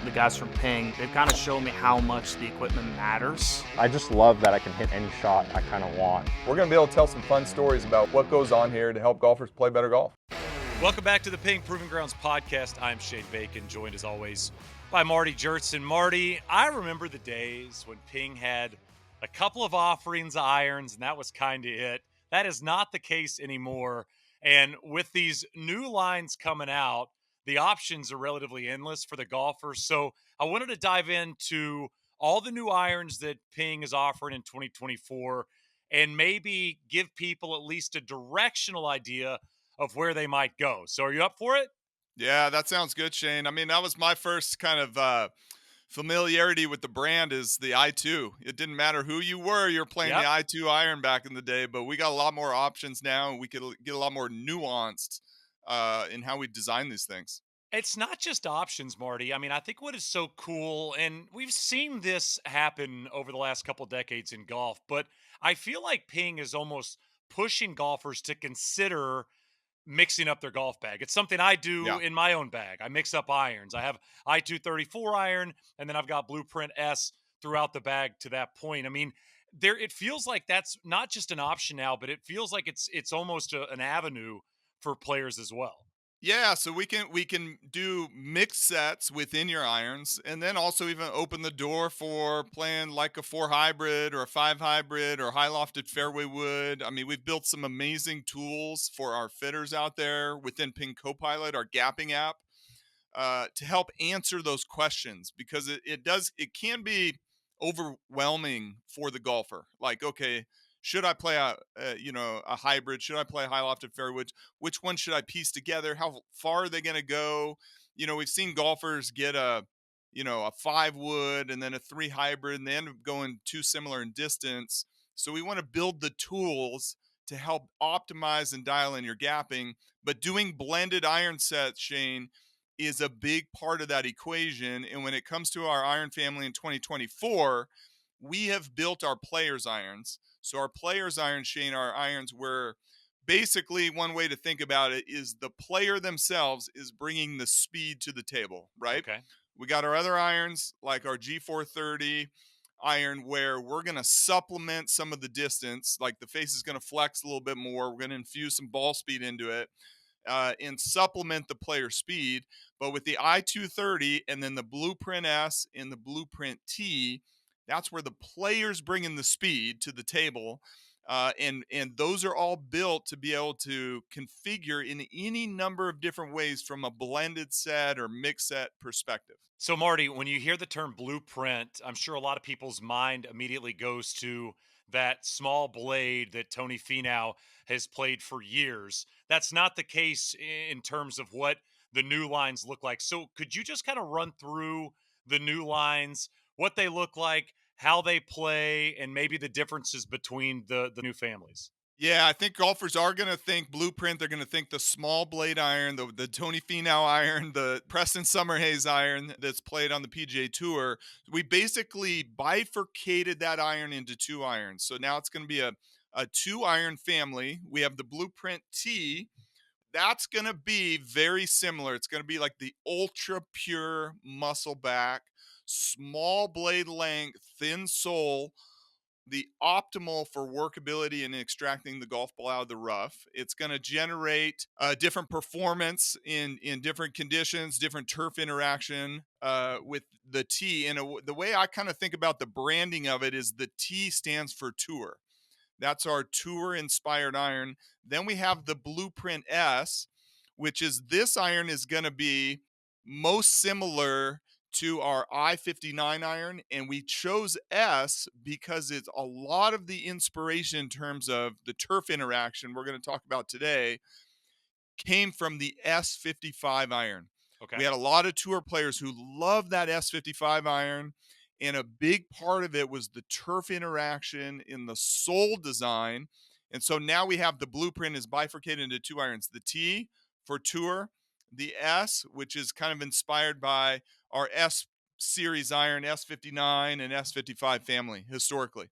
The guys from Ping, they've kind of shown me how much the equipment matters. I just love that I can hit any shot I kind of want. We're going to be able to tell some fun stories about what goes on here to help golfers play better golf. Welcome back to the Ping Proving Grounds podcast. I'm Shane Bacon, joined as always by Marty Jertson. Marty, I remember the days when Ping had a couple of offerings of irons, and that was kind of it. That is not the case anymore. And with these new lines coming out, the options are relatively endless for the golfers. So I wanted to dive into all the new irons that Ping is offering in 2024 and maybe give people at least a directional idea of where they might go. So are you up for it? Yeah, that sounds good, Shane. I mean, that was my first kind of familiarity with the brand is the I2. It didn't matter who you were, you're playing the I2 iron back in the day, but we got a lot more options now, and we could get a lot more nuanced in how we design these things. It's not just options, Marty. I mean, I think what is so cool, and we've seen this happen over the last couple decades in golf, but I feel like Ping is almost pushing golfers to consider mixing up their golf bag. It's something I do Yeah. in my own bag. I mix up irons. I have I-234 iron, and then I've got Blueprint S throughout the bag to that point. I mean, it feels like that's not just an option now, but it feels like it's almost an avenue for players as well. Yeah, so we can do mixed sets within your irons, and then also even open the door for playing like a 4 hybrid or a 5 hybrid or high lofted fairway wood. I mean, we've built some amazing tools for our fitters out there within Ping Copilot, our gapping app, to help answer those questions, because it can be overwhelming for the golfer. Like, okay, should I play a hybrid? Should I play high lofted fairway? Which one should I piece together? How far are they going to go? We've seen golfers get a 5 wood and then a 3 hybrid, and they end up going too similar in distance. So we want to build the tools to help optimize and dial in your gapping. But doing blended iron sets, Shane, is a big part of that equation. And when it comes to our iron family in 2024, we have built our players irons. So our players irons, Shane, are irons where basically one way to think about it is the player themselves is bringing the speed to the table, right? Okay. We got our other irons like our G430 iron where we're going to supplement some of the distance, like the face is going to flex a little bit more. We're going to infuse some ball speed into it. And supplement the player speed. But with the I-230 and then the Blueprint S and the Blueprint T, that's where the player's bringing the speed to the table. And those are all built to be able to configure in any number of different ways from a blended set or mixed set perspective. So, Marty, when you hear the term blueprint, I'm sure a lot of people's mind immediately goes to that small blade that Tony Finau has played for years. That's not the case in terms of what the new lines look like. So, could you just kind of run through the new lines, what they look like, how they play, and maybe the differences between the new families? Yeah, I think golfers are going to think Blueprint. They're going to think the small blade iron, the Tony Finau iron, the Preston Summerhays iron that's played on the PGA Tour. We basically bifurcated that iron into 2 irons. So now it's going to be a 2 iron family. We have the Blueprint T. That's going to be very similar. It's going to be like the ultra pure muscle back, small blade length, thin sole, the optimal for workability and extracting the golf ball out of the rough. It's going to generate different performance in different conditions, different turf interaction with the T. And the way I kind of think about the branding of it is the T stands for tour. That's our tour inspired iron. Then we have the Blueprint S, which is this iron is going to be most similar to our I-59 iron, and we chose S because it's a lot of the inspiration in terms of the turf interaction we're going to talk about today came from the S55 iron. Okay. We had a lot of tour players who loved that S55 iron, and a big part of it was the turf interaction in the sole design. And so now we have the Blueprint is bifurcated into 2 irons, the T for tour, the S, which is kind of inspired by our S series iron, S59 and S55 family historically.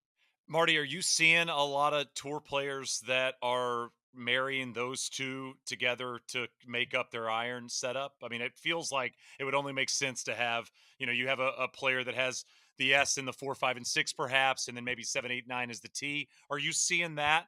Marty, are you seeing a lot of tour players that are marrying those two together to make up their iron setup? I mean, it feels like it would only make sense to have, you have a player that has the S in the 4, 5, and 6, perhaps, and then maybe 7, 8, 9 is the T. Are you seeing that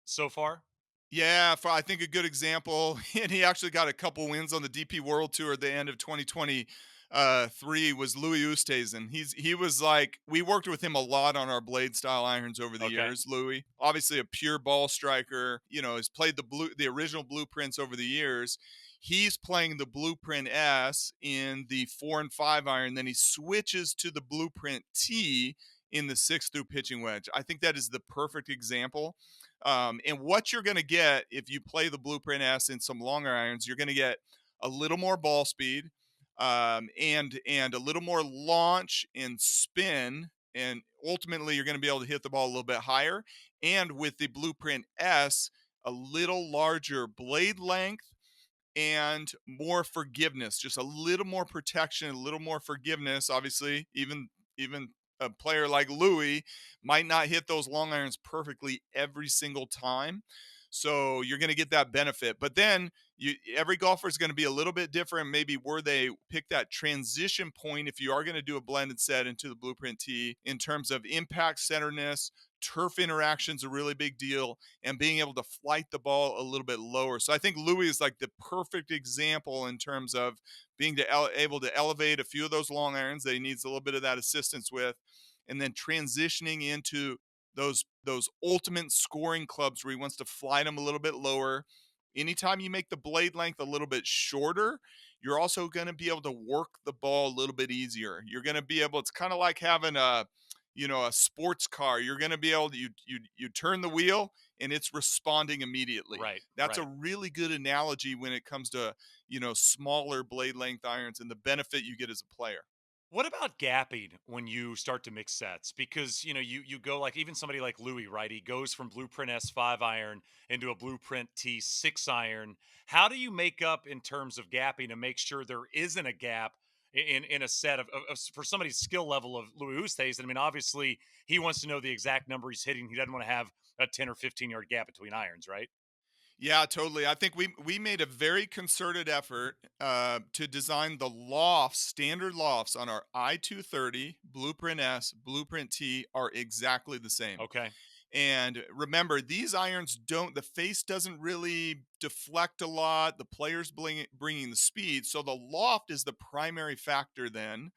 so far? Yeah, for I think a good example, and he actually got a couple wins on the DP World Tour at the end of 2023 was Louis Oosthuizen. He was like we worked with him a lot on our blade style irons over the Okay. years. Louis, obviously a pure ball striker, has played the original blueprints over the years. He's playing the Blueprint S in the 4 and 5 iron, then he switches to the Blueprint T in the 6 through pitching wedge. I think that is the perfect example. And what you're going to get if you play the Blueprint S in some longer irons, you're going to get a little more ball speed, and a little more launch and spin, and ultimately you're going to be able to hit the ball a little bit higher. And with the Blueprint S, a little larger blade length and more forgiveness, just a little more protection, a little more forgiveness. Obviously, even a player like Louis might not hit those long irons perfectly every single time. So you're going to get that benefit. But then every golfer is going to be a little bit different, maybe where they pick that transition point if you are going to do a blended set into the Blueprint T in terms of impact centerness. Turf interaction's a really big deal, and being able to flight the ball a little bit lower. So I think Louis is like the perfect example in terms of being able to elevate a few of those long irons that he needs a little bit of that assistance with, and then transitioning into those ultimate scoring clubs where he wants to fly them a little bit lower. Anytime you make the blade length a little bit shorter, you're also going to be able to work the ball a little bit easier. You're going to be able, it's kind of like having a sports car. You're going to be able to you turn the wheel and it's responding immediately. Right, That's a right. really good analogy when it comes to smaller blade length irons and the benefit you get as a player. What about gapping when you start to mix sets? Because you go like even somebody like Louis, right? He goes from Blueprint S5 iron into a Blueprint T6 iron. How do you make up in terms of gapping to make sure there isn't a gap in a set for somebody's skill level of Louis Oosthuizen? I mean, obviously he wants to know the exact number he's hitting. He doesn't want to have a 10 or 15-yard gap between irons, right? Yeah, totally. I think we made a very concerted effort to design the lofts, standard lofts on our I-230, Blueprint S, Blueprint T are exactly the same. Okay. And remember, these irons the face doesn't really deflect a lot. The player's bringing the speed. So the loft is the primary factor then,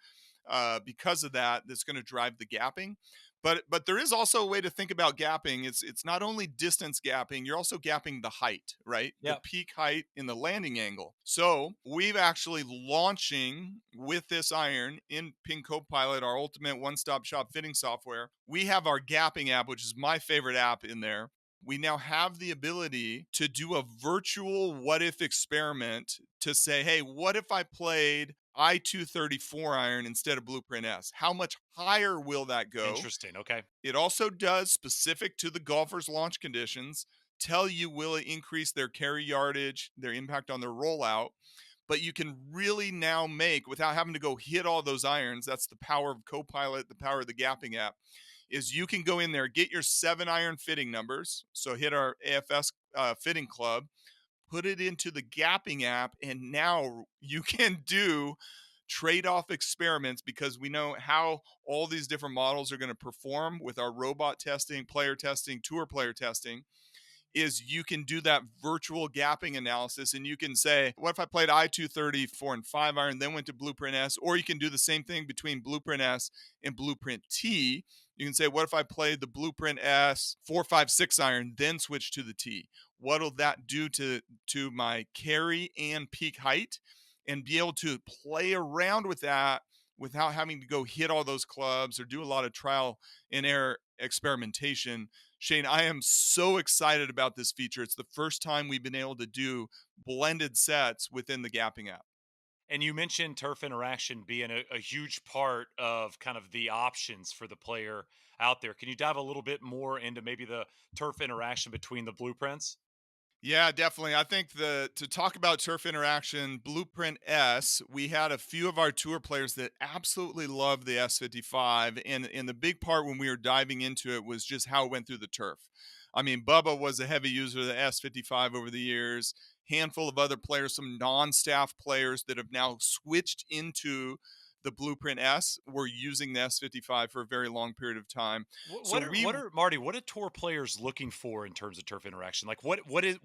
because of that, that's going to drive the gapping. But there is also a way to think about gapping. It's not only distance gapping, you're also gapping the height, right? The Yep. peak height in the landing angle. So we've actually launching with this iron in Ping Copilot, our ultimate one-stop shop fitting software. We have our gapping app, which is my favorite app in there. We now have the ability to do a virtual what if experiment to say, hey, what if I played I-234 iron instead of Blueprint S? How much higher will that go? Interesting. Okay. It also does, specific to the golfer's launch conditions, tell you will it increase their carry yardage, their impact on their rollout. But you can really now make, without having to go hit all those irons, that's the power of Copilot, the power of the gapping app, is you can go in there, get your 7 iron fitting numbers. So hit our AFS fitting club, put it into the gapping app, and now you can do trade-off experiments because we know how all these different models are going to perform with our robot testing, player testing, tour player testing. Is you can do that virtual gapping analysis, and you can say, what if I played I-230 4 and 5 iron, then went to Blueprint S? Or you can do the same thing between Blueprint S and Blueprint T. You can say, what if I played the Blueprint S 4, 5, 6 iron, then switch to the T? What'll that do to my carry and peak height? And be able to play around with that without having to go hit all those clubs or do a lot of trial and error experimentation. Shane, I am so excited about this feature. It's the first time we've been able to do blended sets within the gapping app. And you mentioned turf interaction being a huge part of kind of the options for the player out there. Can you dive a little bit more into maybe the turf interaction between the blueprints? Yeah, definitely. I think to talk about turf interaction, Blueprint S, we had a few of our tour players that absolutely loved the S55, and the big part when we were diving into it was just how it went through the turf. I mean, Bubba was a heavy user of the S55 over the years. Handful of other players, some non-staff players that have now switched into the Blueprint S were using the S55 for a very long period of time. So What are Marty? What are tour players looking for in terms of turf interaction? Like what is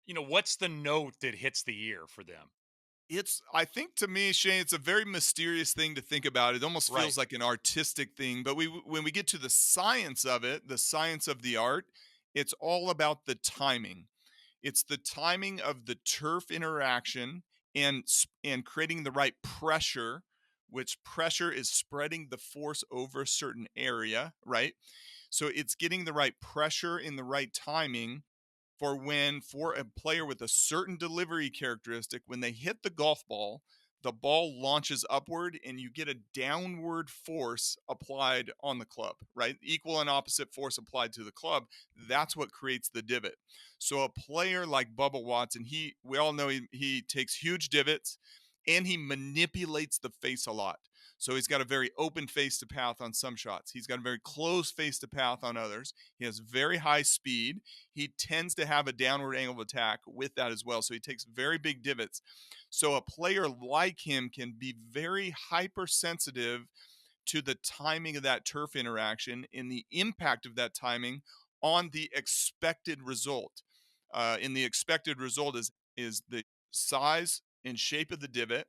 what's the note that hits the ear for them? It's I think to me, Shane, it's a very mysterious thing to think about. It almost Right. feels like an artistic thing, but when we get to the science of it, the science of the art, it's all about the timing. It's the timing of the turf interaction and creating the right pressure, which pressure is spreading the force over a certain area, right? So it's getting the right pressure in the right timing for a player with a certain delivery characteristic, when they hit the ball launches upward and you get a downward force applied on the club, right? Equal and opposite force applied to the club. That's what creates the divot. So a player like Bubba Watson, we all know he takes huge divots and he manipulates the face a lot. So he's got a very open face to path on some shots. He's got a very close face to path on others. He has very high speed. He tends to have a downward angle of attack with that as well. So he takes very big divots. So a player like him can be very hypersensitive to the timing of that turf interaction and the impact of that timing on the expected result. And the expected result is the size and shape of the divot,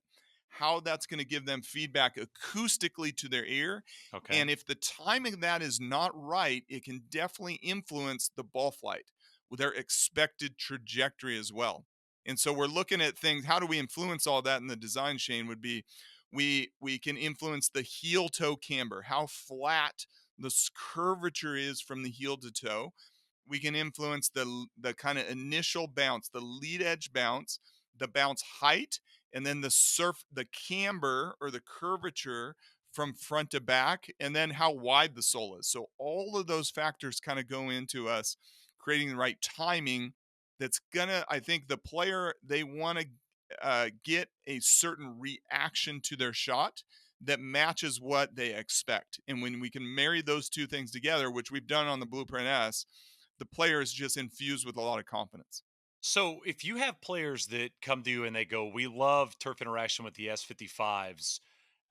how that's going to give them feedback acoustically to their ear. Okay. And if the timing of that is not right, it can definitely influence the ball flight with their expected trajectory as well. And so we're looking at things. How do we influence all that in the design, Shane? Would be we can influence the heel toe camber, how flat the curvature is from the heel to toe. We can influence the kind of initial bounce, the lead edge bounce, the bounce height, and then the camber or the curvature from front to back, and then how wide the sole is. So all of those factors kind of go into us creating the right timing. That's gonna, I think, the player, they want to get a certain reaction to their shot that matches what they expect. And when we can marry those two things together, which we've done on the Blueprint S, the player is just infused with a lot of confidence. So if you have players that come to you and they go, "We love turf interaction with the S55s,"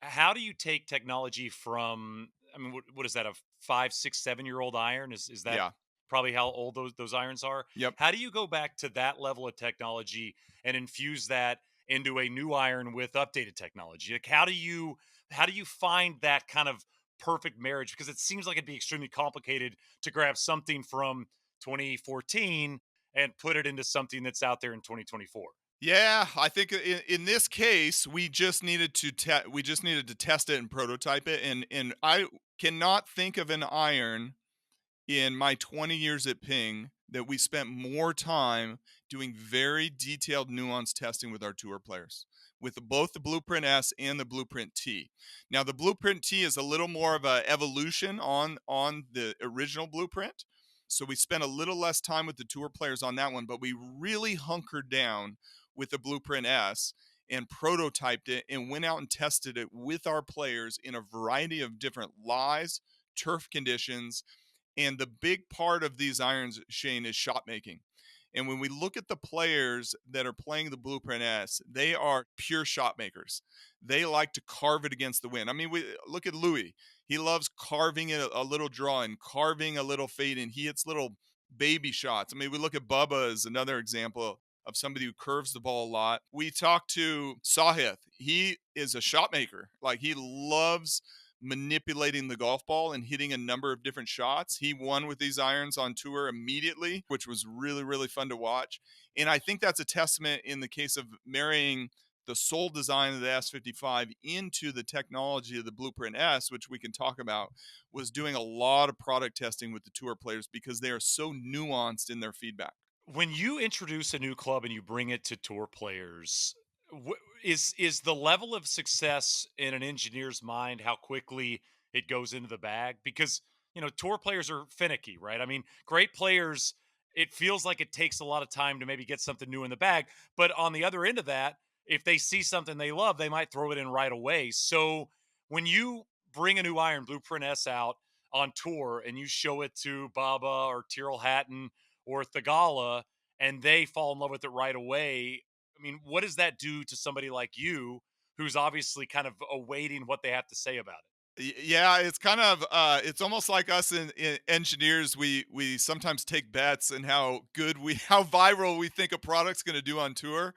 how do you take technology from? I mean, what is that? A 5, 6, 7 year old iron? Is that Yeah. probably how old those irons are? Yep. How do you go back to that level of technology and infuse that into a new iron with updated technology? Like how do you find that kind of perfect marriage? Because it seems like it'd be extremely complicated to grab something from 2014 and put it into something that's out there in 2024. Yeah, I think in this case we just needed to test it and prototype it, and I cannot think of an iron in my 20 years at Ping that we spent more time doing very detailed nuanced testing with our tour players, with both the Blueprint S and the Blueprint T. Now the Blueprint T is a little more of a evolution on the original Blueprint. So we spent a little less time with the tour players on that one, but we really hunkered down with the Blueprint S and prototyped it and went out and tested it with our players in a variety of different lies, turf conditions, and the big part of these irons, Shane, is shot making. And when we look at the players that are playing the Blueprint S, they are pure shot makers. They like to carve it against the wind. I mean, we look at Louis. He loves carving it a little draw and carving a little fade in. He hits little baby shots. I mean, we look at Bubba as another example of somebody who curves the ball a lot. We talked to Sahith. He is a shot maker. Like, he loves manipulating the golf ball and hitting a number of different shots. He won with these irons on tour immediately, which was really, really fun to watch. And I think that's a testament in the case of marrying the sole design of the S55 into the technology of the Blueprint S, which we can talk about, was doing a lot of product testing with the tour players because they are so nuanced in their feedback. When you introduce a new club and you bring it to tour players, is the level of success in an engineer's mind how quickly it goes into the bag? Because tour players are finicky, right? I mean, great players, it feels like it takes a lot of time to maybe get something new in the bag, but on the other end of that, if they see something they love, they might throw it in right away. So when you bring a new iron Blueprint S out, on tour and you show it to Baba or Tyrrell Hatton or Thagala and they fall in love with it right away. I mean, what does that do to somebody like you who's obviously kind of awaiting what they have to say about it? Yeah, it's kind of it's almost like us in engineers. We sometimes take bets and how good we how viral we think a product's going to do on tour.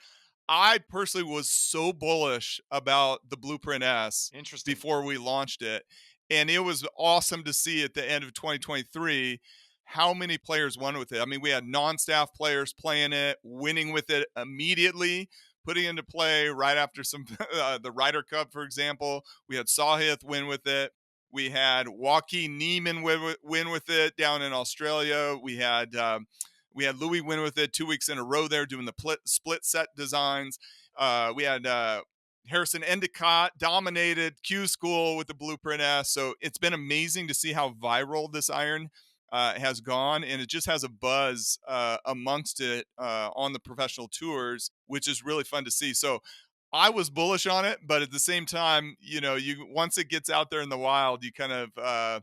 I personally was so bullish about the Blueprint S Interesting. before we launched it, and it was awesome to see at the end of 2023 how many players won with it. I mean, we had non-staff players playing it, winning with it immediately, putting into play right after some the Ryder Cup, for example. We had Sahith win with it. We had Joaquin Neiman win with it down in Australia. We had Louis win with it 2 weeks in a row there doing the split set designs. We had Harrison Endicott dominated Q School with the Blueprint S. So it's been amazing to see how viral this iron has gone, and it just has a buzz amongst it on the professional tours, which is really fun to see. So I was bullish on it, but at the same time, you once it gets out there in the wild, you kind of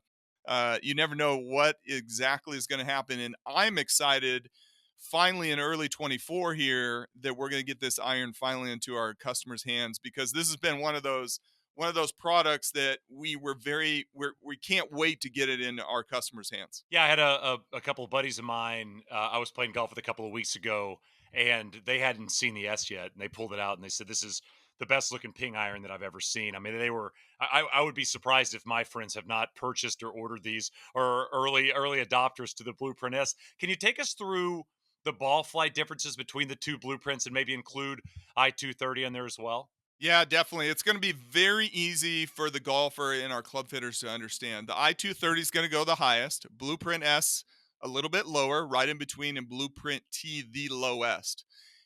you never know what exactly is going to happen. And I'm excited finally in early 24 here that we're going to get this iron finally into our customers' hands, because this has been one of those products that we can't wait to get it in our customers' hands. Yeah, I had a couple of buddies of mine. I was playing golf with a couple of weeks ago, and they hadn't seen the S yet, and they pulled it out and they said, "This is the best looking ping iron that I've ever seen." I mean, they were. I would be surprised if my friends have not purchased or ordered these or early adopters to the Blueprint S. Can you take us through the ball flight differences between the two blueprints and maybe include I-230 in there as well? Yeah, definitely. It's going to be very easy for the golfer and our club fitters to understand. The I-230 is going to go the highest, Blueprint S a little bit lower, right in between, and Blueprint T the lowest.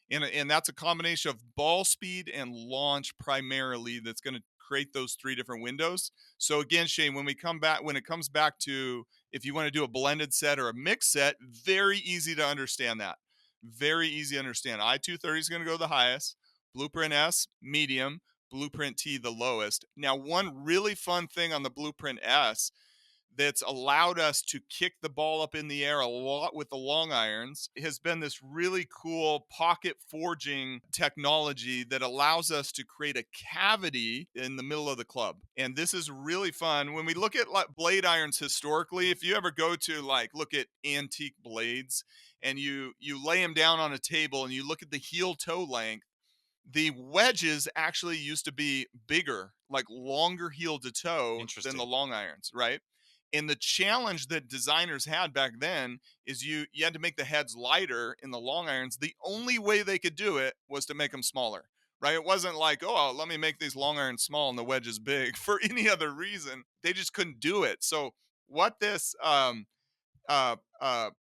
And that's a combination of ball speed and launch primarily that's going to create those three different windows. So again, Shane, when it comes back to if you want to do a blended set or a mixed set, very easy to understand that. Very easy to understand. I-230 is going to go the highest. Blueprint S, medium. Blueprint T, the lowest. Now, one really fun thing on the Blueprint S that's allowed us to kick the ball up in the air a lot with the long irons has been this really cool pocket forging technology that allows us to create a cavity in the middle of the club. And this is really fun. When we look at like blade irons historically, if you ever go to look at antique blades and you lay them down on a table and you look at the heel toe length, the wedges actually used to be bigger, like longer heel to toe than the Interesting. long irons, right? And the challenge that designers had back then is you had to make the heads lighter in the long irons. The only way they could do it was to make them smaller, right? It wasn't like, oh, let me make these long irons small and the wedges big for any other reason. They just couldn't do it. So what this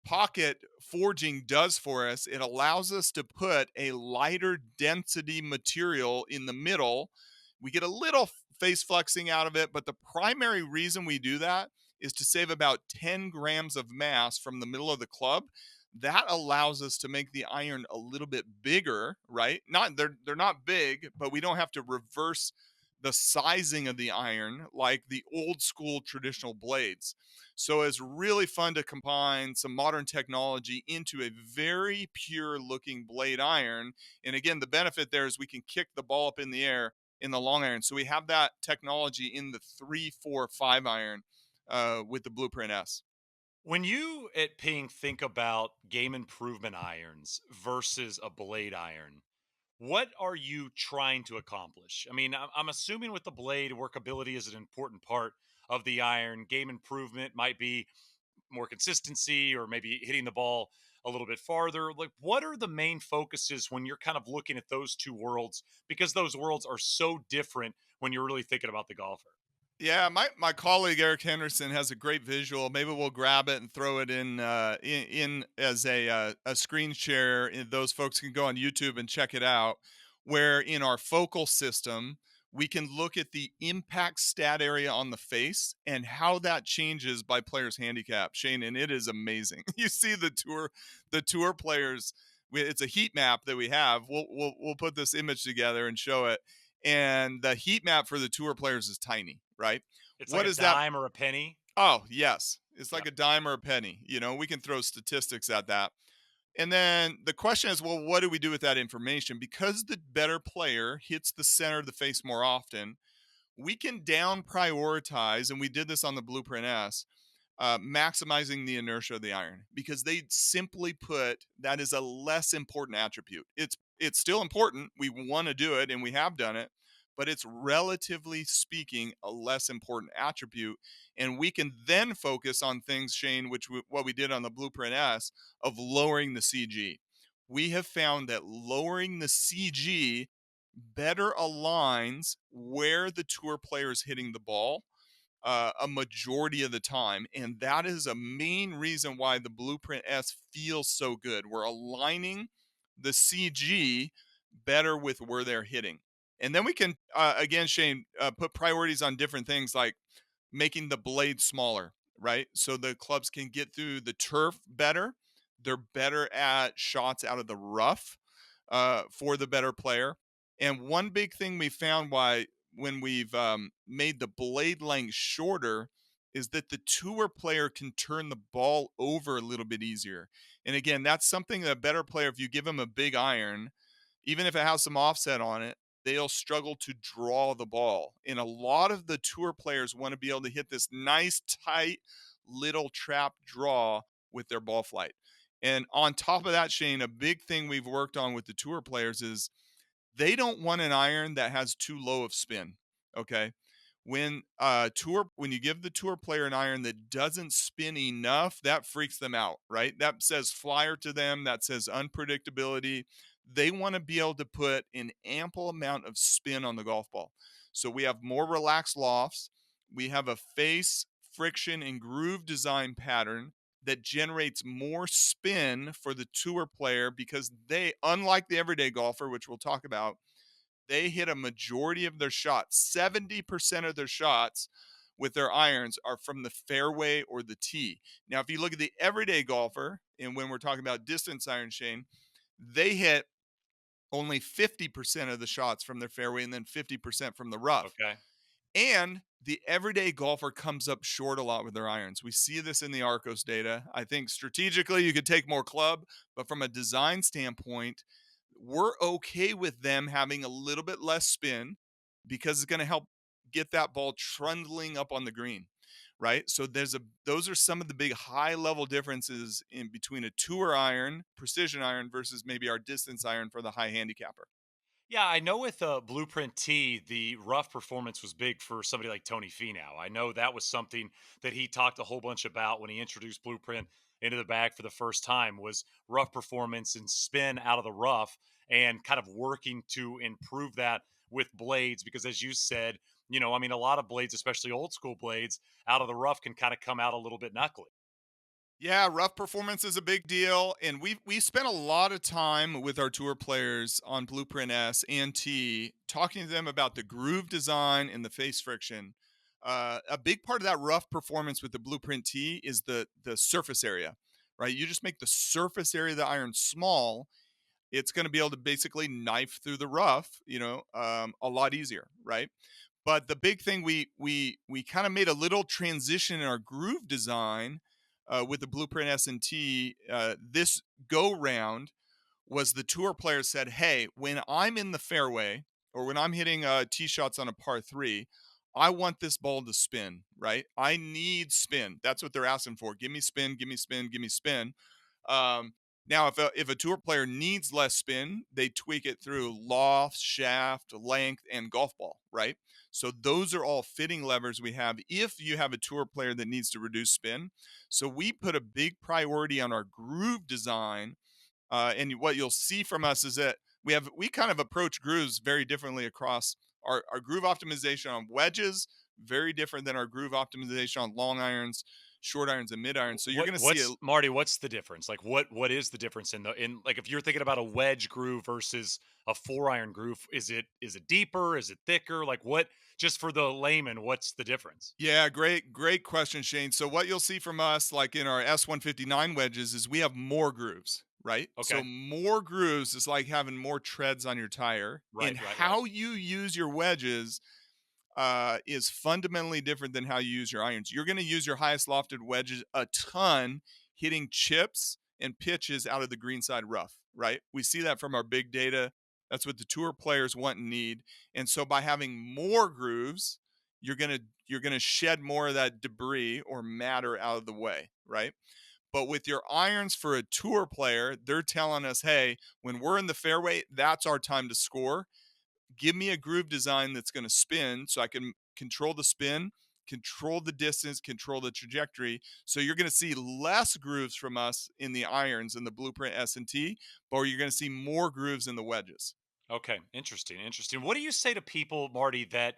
pocket forging does for us, it allows us to put a lighter density material in the middle. We get a little face flexing out of it, but the primary reason we do that is to save about 10 grams of mass from the middle of the club. That allows us to make the iron a little bit bigger, right? Not they're not big, but we don't have to reverse the sizing of the iron like the old school traditional blades. So it's really fun to combine some modern technology into a very pure looking blade iron. And again, the benefit there is we can kick the ball up in the air in the long iron. So we have that technology in the 3, 4, 5 iron with the Blueprint S. When you at Ping think about game improvement irons versus a blade iron, what are you trying to accomplish? I mean, I'm assuming with the blade, workability is an important part of the iron. Game improvement might be more consistency or maybe hitting the ball a little bit farther. Like, what are the main focuses when you're kind of looking at those two worlds? Because those worlds are so different when you're really thinking about the golfer. Yeah, my colleague Eric Henderson has a great visual. Maybe we'll grab it and throw it in as a screen share. And those folks can go on YouTube and check it out. Where in our focal system, we can look at the impact stat area on the face and how that changes by players' handicap. Shane, and it is amazing. You see the tour players. It's a heat map that we have. We'll put this image together and show it. And the heat map for the tour players is tiny, right? It's like What a is that? dime or a penny. Oh, yes. It's Yeah. like a dime or a penny. We can throw statistics at that. And then the question is, well, what do we do with that information? Because the better player hits the center of the face more often, we can down prioritize, and we did this on the Blueprint S, maximizing the inertia of the iron because they simply put that is a less important attribute. It's still important. We want to do it, and we have done it, but it's relatively speaking a less important attribute. And we can then focus on things, Shane, what we did on the Blueprint S of lowering the CG. We have found that lowering the CG better aligns where the tour player is hitting the ball a majority of the time. And that is a main reason why the Blueprint S feels so good. We're aligning the CG better with where they're hitting. And then we can, again, Shane, put priorities on different things like making the blade smaller, right? So the clubs can get through the turf better. They're better at shots out of the rough for the better player. And one big thing we found why when we've made the blade length shorter is that the tour player can turn the ball over a little bit easier. And again, that's something that a better player, if you give them a big iron, even if it has some offset on it, they'll struggle to draw the ball. And a lot of the tour players want to be able to hit this nice, tight, little trap draw with their ball flight. And on top of that, Shane, a big thing we've worked on with the tour players is they don't want an iron that has too low of spin. Okay. When you give the tour player an iron that doesn't spin enough, that freaks them out, right? That says flyer to them, that says unpredictability. They want to be able to put an ample amount of spin on the golf ball. So we have more relaxed lofts. We have a face, friction, and groove design pattern that generates more spin for the tour player because they, unlike the everyday golfer, which we'll talk about, they hit a majority of their shots. 70% of their shots with their irons are from the fairway or the tee. Now, if you look at the everyday golfer, and when we're talking about distance iron, Shane, they hit only 50% of the shots from their fairway and then 50% from the rough. Okay. And the everyday golfer comes up short a lot with their irons. We see this in the Arcos data. I think strategically you could take more club, but from a design standpoint, we're okay with them having a little bit less spin because it's going to help get that ball trundling up on the green, right? So those are some of the big high level differences in between a tour iron, precision iron versus maybe our distance iron for the high handicapper. Yeah, I know with Blueprint T, the rough performance was big for somebody like Tony Finau. I know that was something that he talked a whole bunch about when he introduced Blueprint into the bag for the first time was rough performance and spin out of the rough and kind of working to improve that with blades because as you said, I mean a lot of blades, especially old school blades, out of the rough can kind of come out a little bit knuckly. Yeah, rough performance is a big deal, and we spent a lot of time with our tour players on Blueprint S and T, talking to them about the groove design and the face friction. A big part of that rough performance with the Blueprint T is the surface area, right? You just make the surface area of the iron small, it's going to be able to basically knife through the rough, a lot easier, right? But the big thing we kind of made a little transition in our groove design with the Blueprint S&T this go round was the tour player said, "Hey, when I'm in the fairway or when I'm hitting tee shots on a par 3, I want this ball to spin, right? I need spin. That's what they're asking for. Give me spin, give me spin, give me spin." Now, if a tour player needs less spin, they tweak it through loft, shaft, length, and golf ball, right? So those are all fitting levers we have if you have a tour player that needs to reduce spin. So we put a big priority on our groove design, and what you'll see from us is that we kind of approach grooves very differently across our groove optimization on wedges, very different than our groove optimization on long irons, short irons, and mid irons. So you're going to see What's Marty? What's the difference? Like, what is the difference in like if you're thinking about a wedge groove versus a 4 iron groove? Is it deeper? Is it thicker? Like, what? Just for the layman, what's the difference? Yeah, great question, Shane. So what you'll see from us, like in our S159 wedges, is we have more grooves, right? So Okay, more grooves is like having more treads on your tire. And right. how you use your wedges is fundamentally different than how you use your irons. You're going to use your highest lofted wedges a ton, hitting chips and pitches out of the greenside rough, right? We see that from our big data. That's what the tour players want and need. And so by having more grooves, you're going to shed more of that debris or matter out of the way, right? But with your irons for a tour player, they're telling us, hey, when we're in the fairway, that's our time to score. Give me a groove design that's going to spin so I can control the spin, control the distance, control the trajectory. So you're going to see less grooves from us in the irons in the Blueprint S&T, but you're going to see more grooves in the wedges. Okay, interesting, interesting. What do you say to people, Marty, that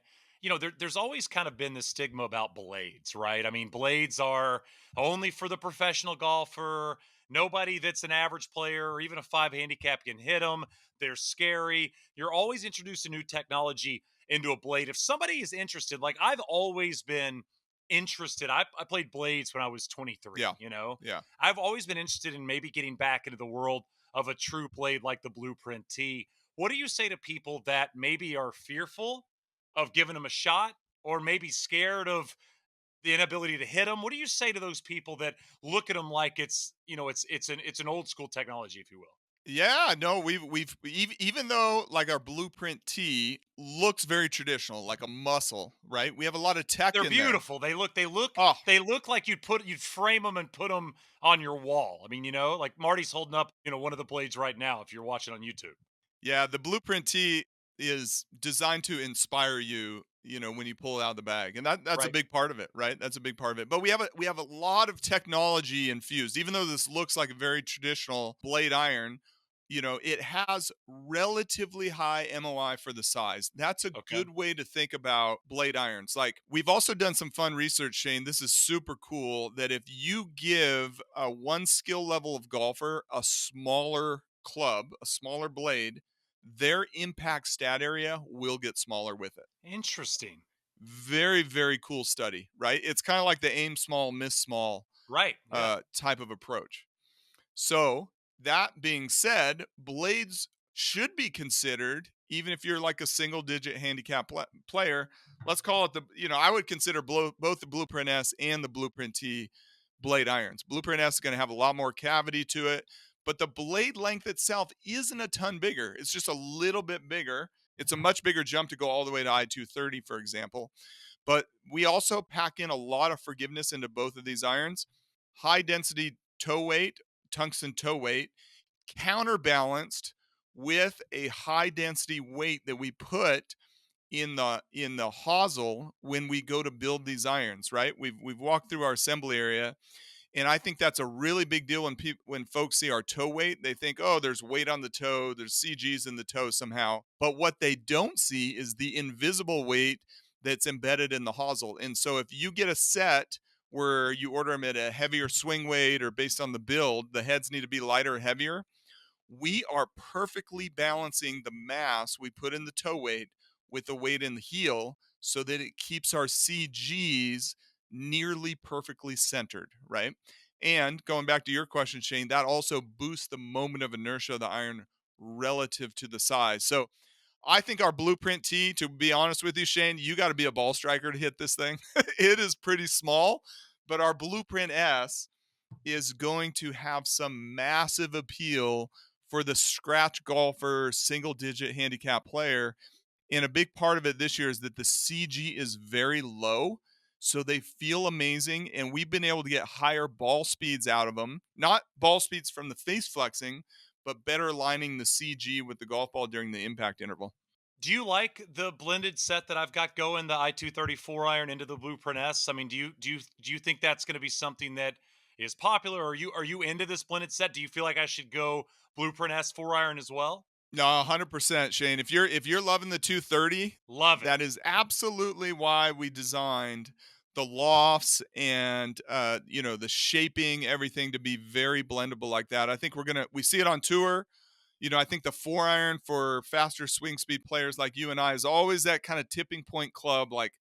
there's always kind of been this stigma about blades, right? I mean, blades are only for the professional golfer. Nobody that's an average player or even a five handicap can hit them. They're scary. You're always introducing new technology into a blade. If somebody is interested, like I've always been interested, I played blades when I was 23. Yeah. Yeah. I've always been interested in maybe getting back into the world of a true blade like the Blueprint T. What do you say to people that maybe are fearful of giving them a shot or maybe scared of the inability to hit them? What do you say to those people that look at them like it's an old school technology, if you will? Yeah, no, even though like our Blueprint T looks very traditional, like a muscle, right? We have a lot of tech They're in there. beautiful. They look Oh, they look like you'd frame them and put them on your wall. I mean, like Marty's holding up, one of the blades right now if you're watching on YouTube. yeah, the Blueprint T is designed to inspire you, when you pull it out of the bag. And that's a Right. big part of it, right? That's a big part of it. But we have a lot of technology infused. Even though this looks like a very traditional blade iron, it has relatively high MOI for the size. That's a Okay. good way to think about blade irons. Like we've also done some fun research, Shane. This is super cool that if you give one skill level of golfer a smaller club, a smaller blade, their impact stat area will get smaller with it. Interesting. Very, very cool study, right? It's kind of like the aim small, miss small Right. Yeah. type of approach. So, that being said, blades should be considered, even if you're like a single digit handicap player. Let's call it I would consider both the Blueprint S and the Blueprint T blade irons. Blueprint S is going to have a lot more cavity to it, but the blade length itself isn't a ton bigger. It's just a little bit bigger. It's a much bigger jump to go all the way to I-230, for example. But we also pack in a lot of forgiveness into both of these irons. High density toe weight, tungsten toe weight, counterbalanced with a high density weight that we put in the hosel when we go to build these irons, right? We've walked through our assembly area, and I think that's a really big deal when folks see our toe weight. They think, oh, there's weight on the toe, there's CGs in the toe somehow. But what they don't see is the invisible weight that's embedded in the hosel. And so if you get a set where you order them at a heavier swing weight or based on the build, the heads need to be lighter or heavier. We are perfectly balancing the mass we put in the toe weight with the weight in the heel so that it keeps our CGs nearly perfectly centered, right? And going back to your question, Shane, that also boosts the moment of inertia of the iron relative to the size. So I think our Blueprint T, to be honest with you, Shane, you got to be a ball striker to hit this thing. It is pretty small, but our Blueprint S is going to have some massive appeal for the scratch golfer, single digit handicap player. And a big part of it this year is that the CG is very low. So they feel amazing. And we've been able to get higher ball speeds out of them. Not ball speeds from the face flexing, but better aligning the CG with the golf ball during the impact interval. Do you like the blended set that I've got going, the I-234 iron into the Blueprint S? I mean, do you think that's going to be something that is popular? Are you into this blended set? Do you feel like I should go Blueprint S 4 iron as well? No, 100%, Shane. If you're loving the 230, Love it. that is absolutely why we designed the lofts and the shaping, everything to be very blendable like that. I think we see it on tour. I think the 4 iron for faster swing speed players like you and I is always that kind of tipping point club. Like,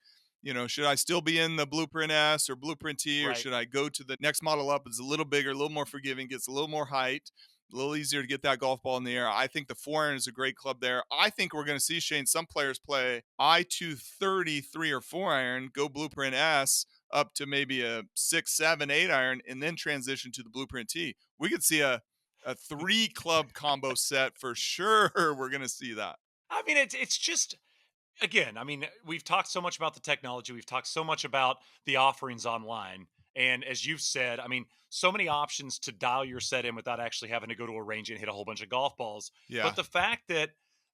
should I still be in the Blueprint S or Blueprint T, or Right. should I go to the next model up? It's a little bigger, a little more forgiving, gets a little more height. a little easier to get that golf ball in the air. I think the 4-iron is a great club there. I think we're going to see, Shane, some players play I-230 3 or 4-iron, go Blueprint S up to maybe a 6, 7, 8-iron, and then transition to the Blueprint T. We could see a 3-club combo set for sure. We're going to see that. I mean, it's just, again, I mean, we've talked so much about the technology, we've talked so much about the offerings online. And as you've said, I mean, so many options to dial your set in without actually having to go to a range and hit a whole bunch of golf balls. Yeah. But the fact that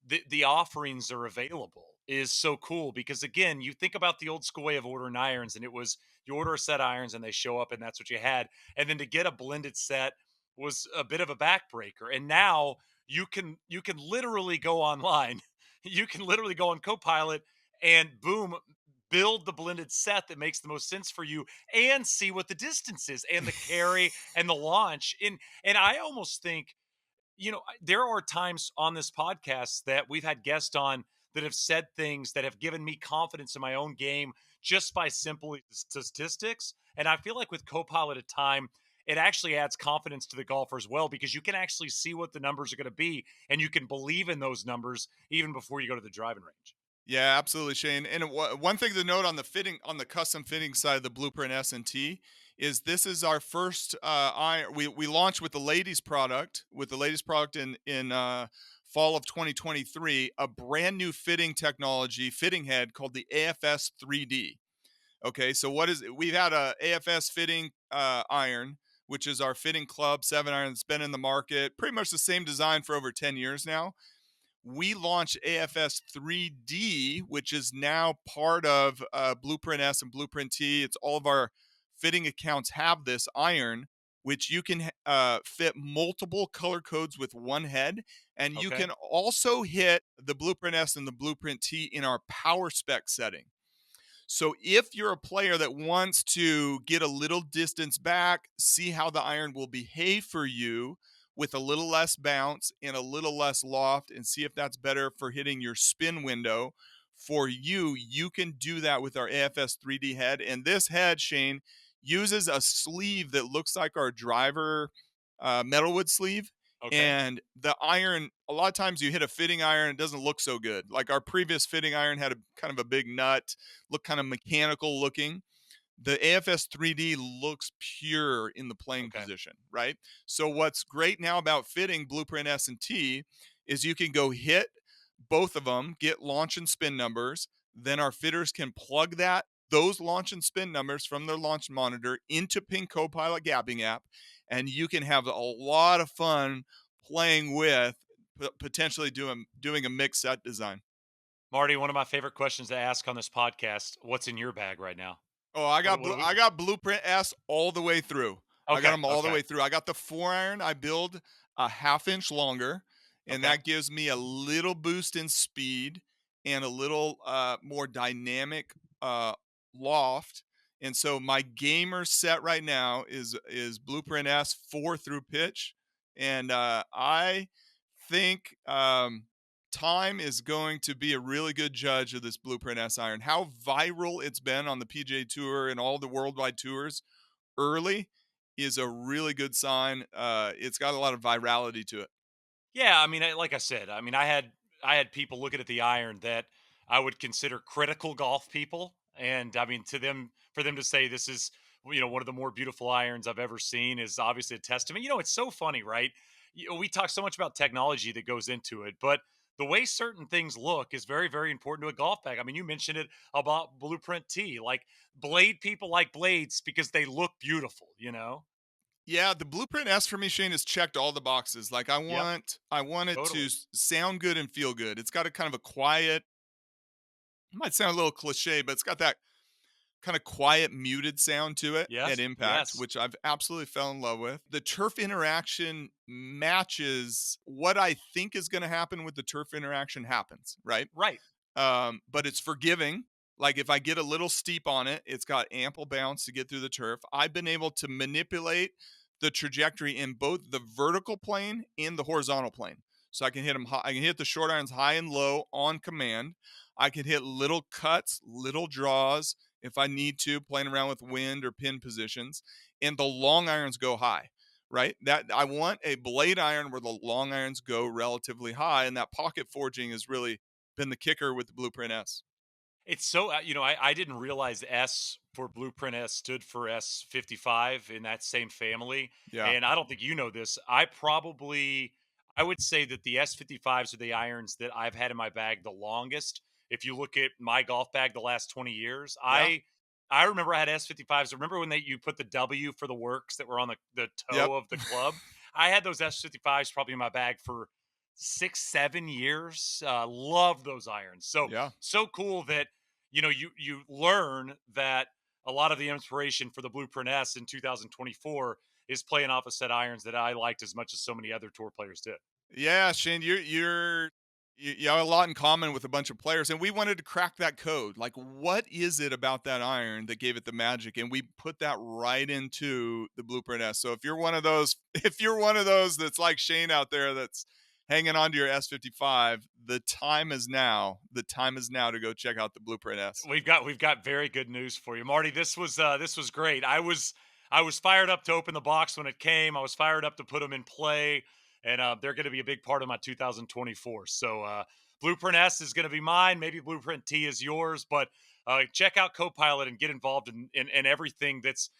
the offerings are available is so cool because, again, you think about the old school way of ordering irons, and it was you order a set of irons and they show up and that's what you had. And then to get a blended set was a bit of a backbreaker. And now you can literally go online. You can literally go on Copilot and boom, build the blended set that makes the most sense for you and see what the distance is and the carry and the launch. And I almost think, there are times on this podcast that we've had guests on that have said things that have given me confidence in my own game just by simply statistics. And I feel like with Copilot at time, it actually adds confidence to the golfer as well because you can actually see what the numbers are going to be and you can believe in those numbers even before you go to the driving range. Yeah, absolutely, Shane. And one thing to note on the custom fitting side of the Blueprint S and T is this is our first iron. We launched with the latest product in fall of 2023, a brand new fitting head called the AFS 3D. Okay, so we've had a AFS fitting iron, which is our fitting club 7-iron that's been in the market, pretty much the same design for over 10 years now. We launched AFS 3D, which is now part of Blueprint S and Blueprint T. It's all of our fitting accounts have this iron, which you can fit multiple color codes with one head. And you Okay. can also hit the Blueprint S and the Blueprint T in our power spec setting. So if you're a player that wants to get a little distance back, see how the iron will behave for you with a little less bounce and a little less loft, and see if that's better for hitting your spin window for you, you can do that with our AFS 3D head. And this head, Shane, uses a sleeve that looks like our driver metalwood sleeve. Okay. And the iron, a lot of times you hit a fitting iron, it doesn't look so good. Like our previous fitting iron had a kind of a big nut, looked kind of mechanical looking. The AFS 3D looks pure in the playing Okay. position, right? So what's great now about fitting Blueprint S and T is you can go hit both of them, get launch and spin numbers. Then our fitters can plug those launch and spin numbers from their launch monitor into Ping Copilot gapping app, and you can have a lot of fun playing with potentially doing a mix set design. Marty, one of my favorite questions to ask on this podcast, what's in your bag right now? Oh, I got What do I got Blueprint S all the way through. I got Okay. them all the Okay. way through. I got the 4-iron. I build a half-inch longer, and Okay. that gives me a little boost in speed and a little more dynamic loft. And so my gamer set right now is Blueprint S 4 through pitch, and I think time is going to be a really good judge of this Blueprint S iron. How viral it's been on the PGA Tour and all the worldwide tours early is a really good sign. It's got a lot of virality to it. Yeah, I mean, like I said, I mean, I had people looking at the iron that I would consider critical golf people, and I mean, for them to say this is one of the more beautiful irons I've ever seen is obviously a testament. It's so funny, right? We talk so much about technology that goes into it, but the way certain things look is very, very important to a golf bag. I mean, you mentioned it about Blueprint T, like blade people like blades because they look beautiful. Yeah, the Blueprint S for me, Shane, has checked all the boxes. Like Yep, I want it to totally. sound good and feel good. It's got a kind of a quiet, it might sound a little cliche, but it's got that kind of quiet, muted sound to it at Yes, impact, yes, which I've absolutely fell in love with. The turf interaction matches what I think is going to happen with the turf interaction happens, right? right. But it's forgiving. Like if I get a little steep on it, it's got ample bounce to get through the turf. I've been able to manipulate the trajectory in both the vertical plane and the horizontal plane. So I can hit them high, I can hit the short irons high and low on command. I can hit little cuts, little draws if I need to, playing around with wind or pin positions. And the long irons go high. right? That I want a blade iron where the long irons go relatively high, and that pocket forging has really been the kicker with the Blueprint S. It's so, I didn't realize S for Blueprint S stood for S55 in that same family. Yeah. And I don't think you know this. I would say that the S55s are the irons that I've had in my bag the longest. If you look at my golf bag the last 20 years, Yeah. I remember I had S55s. Remember when you put the W for the works that were on the Yep. toe of the club? I had those S55s probably in my bag for 6, 7 years. Love those irons. Yeah. So cool that you learn that a lot of the inspiration for the Blueprint S in 2024 is playing off a set irons that I liked as much as so many other tour players did. Yeah, Shane, you have a lot in common with a bunch of players, and we wanted to crack that code. Like, what is it about that iron that gave it the magic? And we put that right into the Blueprint S. So if you're one of those, if you're one of those that's like Shane out there that's hanging on to your S55, the time is now. The time is now to go check out the Blueprint S. We've got very good news for you, Marty. This was great. I was fired up to open the box when it came. I was fired up to put them in play, and they're going to be a big part of my 2024. So Blueprint S is going to be mine. Maybe Blueprint T is yours, but check out Copilot and get involved in everything that's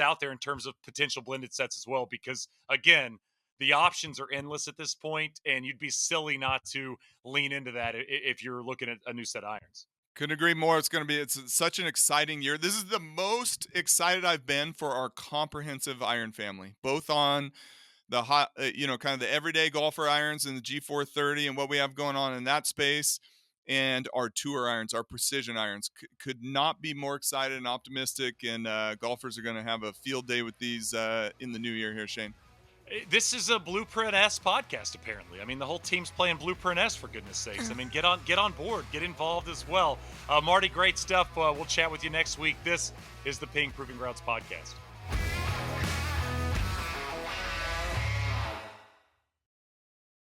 out there in terms of potential blended sets as well. Because again, the options are endless at this point, and you'd be silly not to lean into that if you're looking at a new set of irons. Couldn't agree more. It's such an exciting year. This is the most excited I've been for our comprehensive iron family, both on the hot, kind of the everyday golfer irons and the G430 and what we have going on in that space, and our tour irons, our precision irons. Could not be more excited and optimistic. And golfers are going to have a field day with these in the new year here, Shane. This is a Blueprint S podcast, apparently. I mean, the whole team's playing Blueprint S, for goodness sakes. I mean, get on board, get involved as well. Marty, great stuff. We'll chat with you next week. This is the Ping Proving Grounds podcast.